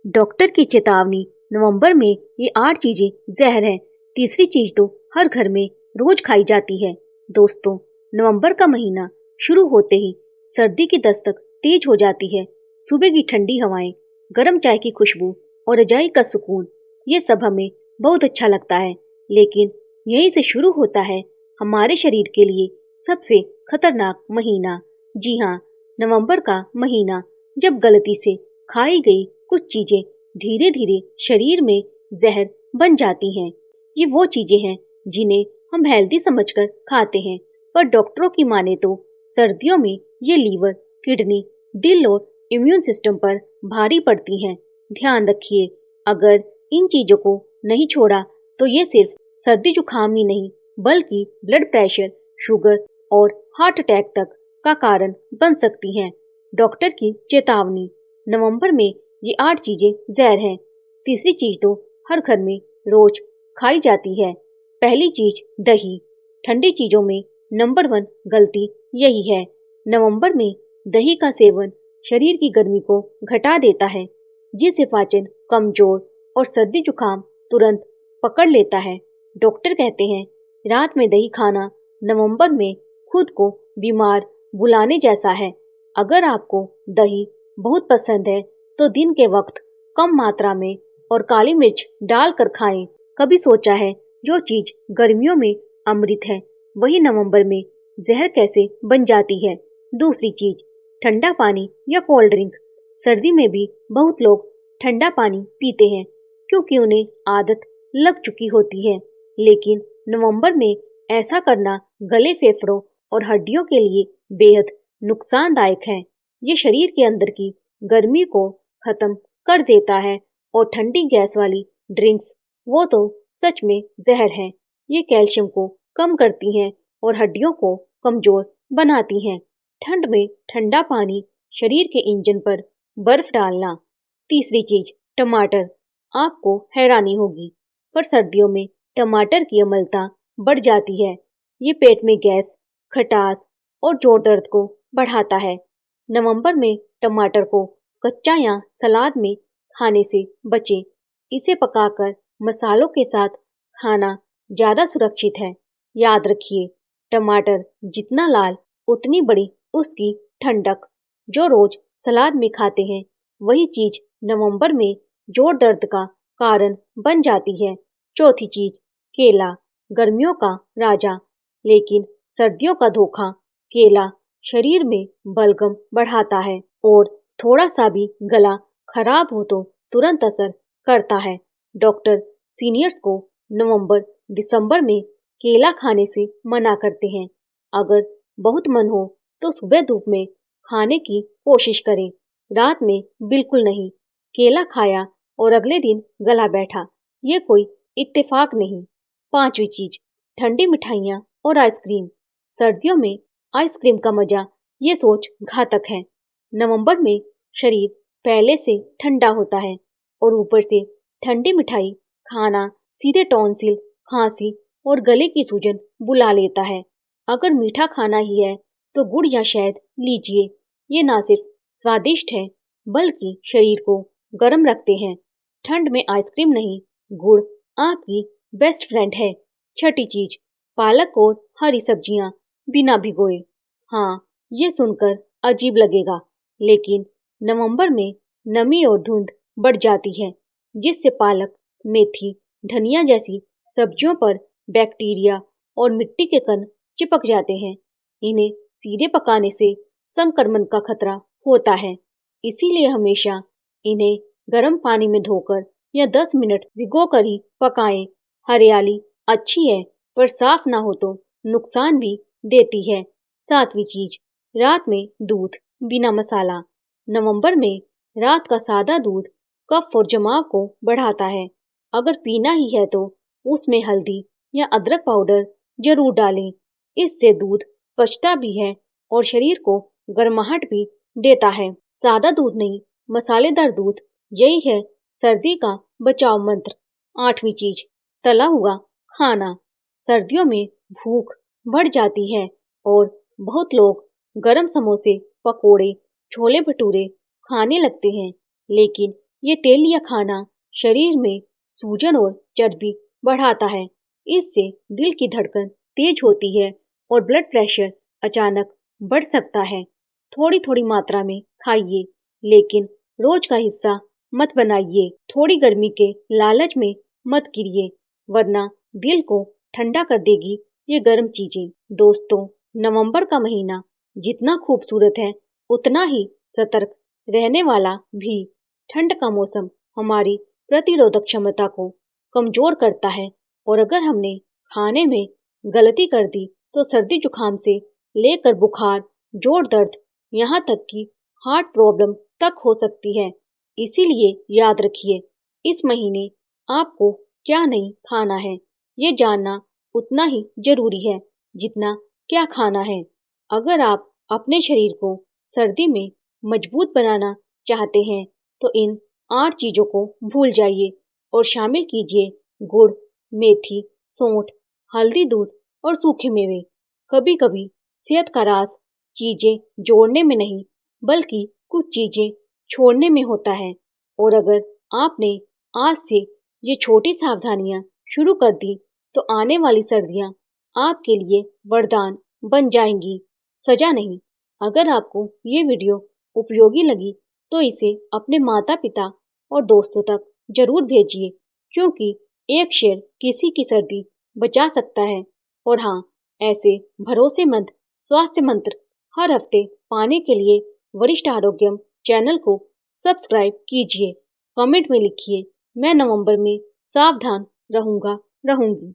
Doctor की चेतावनी। नवंबर में ये 8 चीजें जहर है। तीसरी चीज तो हर घर में रोज खाई जाती है। दोस्तों, नवंबर का महीना शुरू होते ही सर्दी की दस्तक तेज हो जाती है। सुबह की ठंडी हवाएं, गर्म चाय की खुशबू और रजाई का सुकून, ये सब हमें बहुत अच्छा लगता है। लेकिन यहीं से शुरू होता है हमारे शरीर के लिए सबसे खतरनाक महीना। जी हाँ, नवंबर का महीना, जब गलती से खाई गई कुछ चीजें धीरे धीरे शरीर में जहर बन जाती हैं। ये वो चीजें हैं जिन्हें हम हेल्दी समझकर खाते हैं, पर डॉक्टरों की माने तो सर्दियों में ये लीवर, किडनी, दिल और इम्यून सिस्टम पर भारी पड़ती हैं। ध्यान रखिए, अगर इन चीजों को नहीं छोड़ा तो ये सिर्फ सर्दी जुकाम ही नहीं, बल्कि ब्लड प्रेशर, शुगर और हार्ट अटैक तक का कारण बन सकती हैं। डॉक्टर की चेतावनी। नवंबर में ये 8 चीजें जहर हैं। तीसरी चीज तो हर घर में रोज खाई जाती है। पहली चीज, दही। ठंडी चीजों में नंबर 1 गलती यही है। नवंबर में दही का सेवन शरीर की गर्मी को घटा देता है, जिससे पाचन कमजोर और सर्दी जुकाम तुरंत पकड़ लेता है। डॉक्टर कहते हैं रात में दही खाना नवंबर में खुद को बीमार बुलाने जैसा है। अगर आपको दही बहुत पसंद है तो दिन के वक्त कम मात्रा में और काली मिर्च डालकर खाएं। कभी सोचा है जो चीज गर्मियों में अमृत है, वही नवंबर में जहर कैसे बन जाती है। दूसरी चीज, ठंडा पानी या कोल्ड ड्रिंक। सर्दी में भी बहुत लोग ठंडा पानी पीते हैं क्योंकि उन्हें आदत लग चुकी होती है। लेकिन नवंबर में ऐसा करना गले, फेफड़ों और हड्डियों के लिए बेहद नुकसानदायक है। ये शरीर के अंदर की गर्मी को खत्म कर देता है और ठंडी गैस वाली ड्रिंक्स, वो तो सच में जहर है। ये कैल्शियम को कम करती हैं और हड्डियों को कमजोर बनाती हैं। ठंड में ठंडा पानी, शरीर के इंजन पर बर्फ डालना। तीसरी चीज, टमाटर। आपको हैरानी होगी, पर सर्दियों में टमाटर की अम्लता बढ़ जाती है। ये पेट में गैस, खटास और जोड़ दर्द को बढ़ाता है। नवंबर में टमाटर को कच्चा या सलाद में खाने से बचें। इसे पकाकर मसालों के साथ खाना ज्यादा सुरक्षित है। याद रखिए, टमाटर जितना लाल उतनी बड़ी उसकी ठंडक। जो रोज सलाद में खाते हैं, वही चीज नवंबर में जोड़ दर्द का कारण बन जाती है। चौथी चीज, केला। गर्मियों का राजा लेकिन सर्दियों का धोखा। केला शरीर में बलगम बढ़ाता है और थोड़ा सा भी गला खराब हो तो तुरंत असर करता है। डॉक्टर सीनियर्स को नवंबर दिसंबर में केला खाने से मना करते हैं। अगर बहुत मन हो तो सुबह धूप में खाने की कोशिश करें, रात में बिल्कुल नहीं। केला खाया और अगले दिन गला बैठा, ये कोई इत्तेफाक नहीं। पांचवी चीज, ठंडी मिठाइयाँ और आइसक्रीम। सर्दियों में आइसक्रीम का मजा ये सोच घातक है। नवंबर में शरीर पहले से ठंडा होता है और ऊपर से ठंडी मिठाई खाना सीधे टॉन्सिल, खांसी और गले की सूजन बुला लेता है। अगर मीठा खाना ही है तो गुड़ या शहद लीजिए। ये ना सिर्फ स्वादिष्ट है, बल्कि शरीर को गर्म रखते हैं। ठंड में आइसक्रीम नहीं, गुड़ आपकी बेस्ट फ्रेंड है। छठी चीज, पालक और हरी सब्जियां बिना भिगोए। हाँ, ये सुनकर अजीब लगेगा, लेकिन नवंबर में नमी और धुंध बढ़ जाती है, जिससे पालक, मेथी, धनिया जैसी सब्जियों पर बैक्टीरिया और मिट्टी के कण चिपक जाते हैं। इन्हें सीधे पकाने से संक्रमण का खतरा होता है, इसीलिए हमेशा इन्हें गर्म पानी में धोकर या 10 मिनट भिगोकर ही पकाएं। हरियाली अच्छी है, पर साफ ना हो तो नुकसान भी देती है। सातवीं चीज, रात में दूध बिना मसाला। नवंबर में रात का सादा दूध कफ और जमाव को बढ़ाता है। अगर पीना ही है तो उसमें हल्दी या अदरक पाउडर जरूर डालें। इससे दूध पचता भी है और शरीर को गर्माहट भी देता है। सादा दूध नहीं, मसालेदार दूध, यही है सर्दी का बचाव मंत्र। आठवीं चीज, तला हुआ खाना। सर्दियों में भूख बढ़ जाती है और बहुत लोग गरम समोसे, पकोड़े, छोले भटूरे खाने लगते हैं, लेकिन ये तेलिया खाना शरीर में सूजन और चर्बी बढ़ाता है। इससे दिल की धड़कन तेज होती है और ब्लड प्रेशर अचानक बढ़ सकता है। थोड़ी थोड़ी मात्रा में खाइए, लेकिन रोज का हिस्सा मत बनाइए। थोड़ी गर्मी के लालच में मत गिरिए, वरना दिल को ठंडा कर देगी ये गर्म चीजें। दोस्तों, नवंबर का महीना जितना खूबसूरत है, उतना ही सतर्क रहने वाला भी। ठंड का मौसम हमारी प्रतिरोधक क्षमता को कमजोर करता है, और अगर हमने खाने में गलती कर दी तो सर्दी जुकाम से लेकर बुखार, जोड़ दर्द, यहाँ तक कि हार्ट प्रॉब्लम तक हो सकती है। इसीलिए याद रखिए, इस महीने आपको क्या नहीं खाना है, ये जानना उतना ही जरूरी है जितना क्या खाना है। अगर आप अपने शरीर को सर्दी में मजबूत बनाना चाहते हैं, तो इन 8 चीजों को भूल जाइए और शामिल कीजिए गुड़, मेथी, सौंठ, हल्दी, दूध और सूखे मेवे। कभी कभी सेहत का राज चीजें जोड़ने में नहीं, बल्कि कुछ चीजें छोड़ने में होता है। और अगर आपने आज से ये छोटी सावधानियां शुरू कर दी, तो आने वाली सर्दियां आपके लिए वरदान बन जाएंगी, सजा नहीं। अगर आपको ये वीडियो उपयोगी लगी, तो इसे अपने माता पिता और दोस्तों तक जरूर भेजिए, क्योंकि एक शेयर किसी की सर्दी बचा सकता है। और हाँ, ऐसे भरोसेमंद स्वास्थ्य मंत्र हर हफ्ते पाने के लिए वरिष्ठ आरोग्यम चैनल को सब्सक्राइब कीजिए। कमेंट में लिखिए, मैं नवंबर में सावधान रहूंगा, रहूंगी।